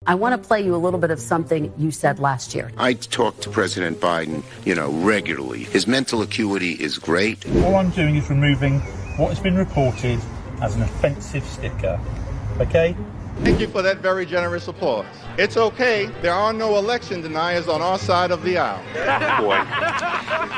I want to play you a little bit of something you said last year. I talk to President Biden, regularly. His mental acuity is great. All I'm doing is removing what has been reported as an offensive sticker. Okay? Thank you for that very generous applause. It's okay. There are no election deniers on our side of the aisle. Boy,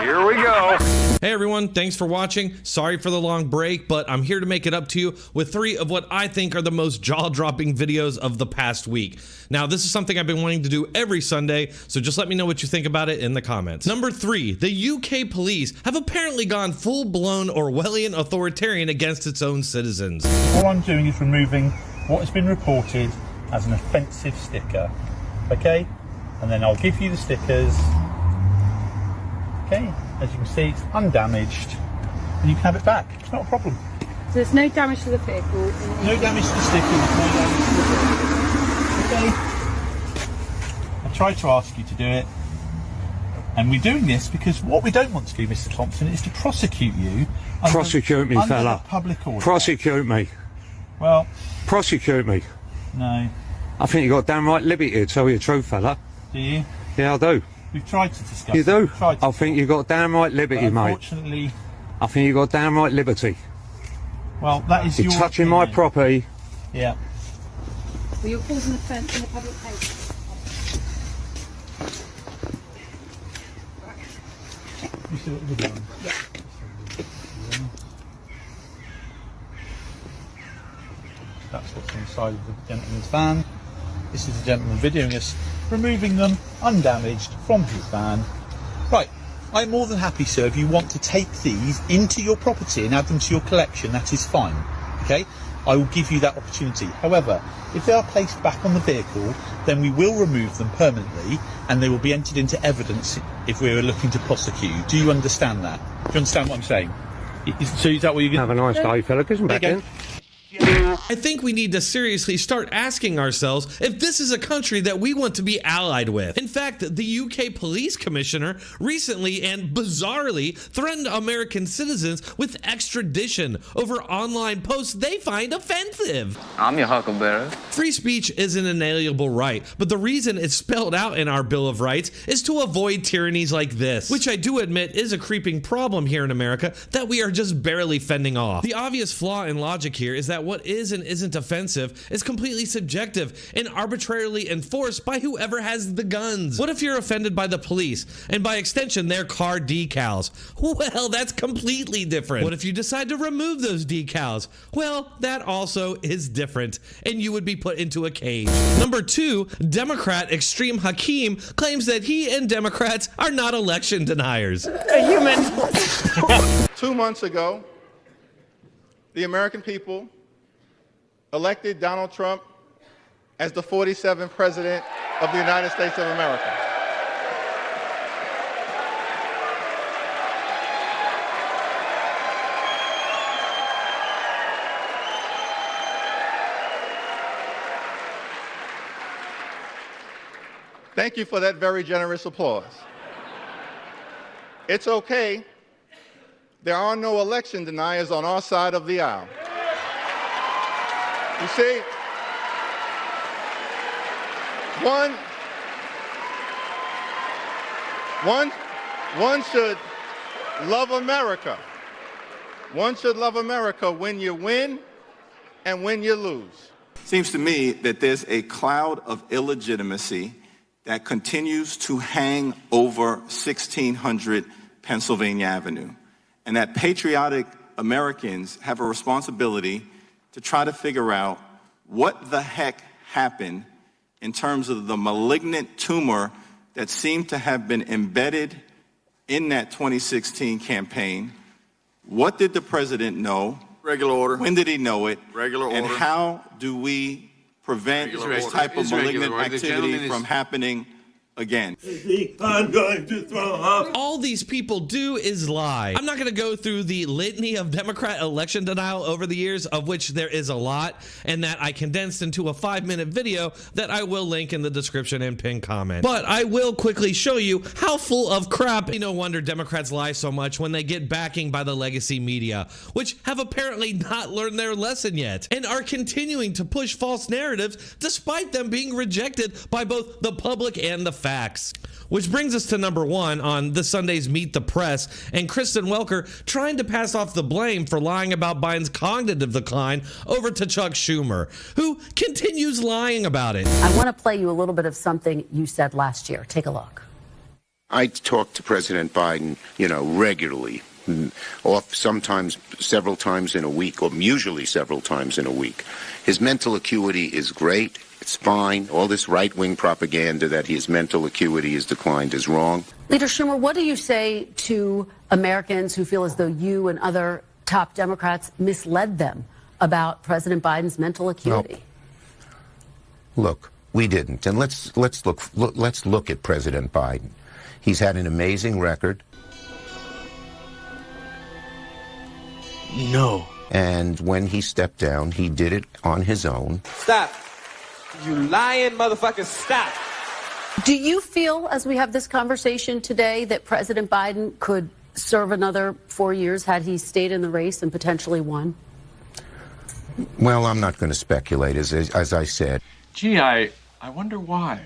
here we go. Hey everyone, thanks for watching. Sorry for the long break, but I'm here to make it up to you with 3 of what I think are the most jaw-dropping videos of the past week. Now, this is something I've been wanting to do every Sunday, so just let me know what you think about it in the comments. Number 3, the UK police have apparently gone full-blown Orwellian authoritarian against its own citizens. All I'm doing is removing what has been reported as an offensive sticker. Okay? And then I'll give you the stickers. Okay? As you can see, it's undamaged. And you can have it back. It's not a problem. So there's no damage to the vehicle? No damage to the stickers, no damage to the vehicle. Okay? I tried to ask you to do it. And we're doing this because what we don't want to do, Mr. Thompson, is to prosecute you. Prosecute me, fella. Public order. Prosecute me. Well... Prosecute me. No. I think you got damn right liberty to tell you the truth, fella. Do you? Yeah, I do. We've tried to discuss You do? I think you got damn right liberty, mate. Unfortunately... I think you got damn right liberty. Well, that is You're touching my property. Yeah. Well, you're causing offence in the public place. You see what we're doing? Yeah. That's what's inside of the gentleman's van. This is the gentleman videoing us removing them undamaged from his van. Right, I'm more than happy, sir, if you want to take these into your property and add them to your collection, that is fine. Okay? I will give you that opportunity. However, if they are placed back on the vehicle, then we will remove them permanently and they will be entered into evidence if we are looking to prosecute you. Do you understand that? Do you understand what I'm saying? So is that what you're going to... Have a nice day, fella. Come back in. I think we need to seriously start asking ourselves if this is a country that we want to be allied with. In fact, the UK police commissioner recently and bizarrely threatened American citizens with extradition over online posts they find offensive. I'm your huckleberry. Free speech is an inalienable right, but the reason it's spelled out in our Bill of Rights is to avoid tyrannies like this, which I do admit is a creeping problem here in America that we are just barely fending off. The obvious flaw in logic here is that what is and isn't offensive is completely subjective and arbitrarily enforced by whoever has the guns. What if you're offended by the police and by extension their car decals? Well, that's completely different. What if you decide to remove those decals? Well, that also is different and you would be put into a cage. Number 2, Democrat extreme Hakeem claims that he and Democrats are not election deniers. A human. 2 months ago, the American people elected Donald Trump as the 47th President of the United States of America. Thank you for that very generous applause. It's okay. There are no election deniers on our side of the aisle. You see, one should love America. One should love America when you win and when you lose. Seems to me that there's a cloud of illegitimacy that continues to hang over 1600 Pennsylvania Avenue, and that patriotic Americans have a responsibility to try to figure out what the heck happened in terms of the malignant tumor that seemed to have been embedded in that 2016 campaign. What did the president know? Regular order. When did he know it? Regular order. And how do we prevent this type of malignant activity from happening again. I'm going to throw up. All these people do is lie. I'm not going to go through the litany of Democrat election denial over the years, of which there is a lot, and that I condensed into a 5-minute video that I will link in the description and pinned comment. But I will quickly show you how full of crap. No wonder Democrats lie so much when they get backing by the legacy media, which have apparently not learned their lesson yet, and are continuing to push false narratives despite them being rejected by both the public and the facts. Which brings us to number 1 on this Sunday's Meet the Press, and Kristen Welker trying to pass off the blame for lying about Biden's cognitive decline over to Chuck Schumer, who continues lying about it. I want to play you a little bit of something you said last year. Take a look. I talk to President Biden, regularly, sometimes several times in a week, or usually several times in a week. His mental acuity is great. It's fine. All this right-wing propaganda that his mental acuity has declined is wrong. Leader Schumer, what do you say to Americans who feel as though you and other top Democrats misled them about President Biden's mental acuity? No. Look, we didn't. And let's look at President Biden. He's had an amazing record. No. And when he stepped down, he did it on his own. Stop. You lying motherfucker, stop. Do you feel, as we have this conversation today, that President Biden could serve another 4 years had he stayed in the race and potentially won? Well, I'm not going to speculate, as I said. Gee, I wonder why.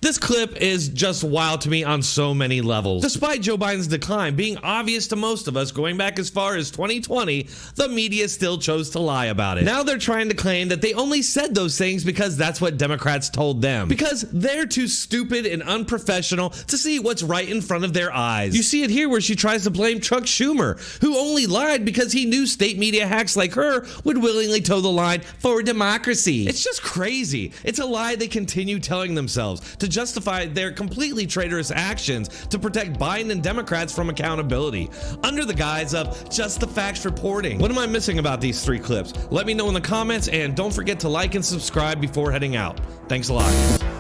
This clip is just wild to me on so many levels. Despite Joe Biden's decline being obvious to most of us going back as far as 2020, the media still chose to lie about it. Now they're trying to claim that they only said those things because that's what Democrats told them. Because they're too stupid and unprofessional to see what's right in front of their eyes. You see it here where she tries to blame Chuck Schumer, who only lied because he knew state media hacks like her would willingly toe the line for democracy. It's just crazy. It's a lie they continue telling themselves to justify their completely traitorous actions to protect Biden and Democrats from accountability under the guise of just the facts reporting. What am I missing about these 3 clips? Let me know in the comments, and don't forget to like and subscribe before heading out. Thanks a lot.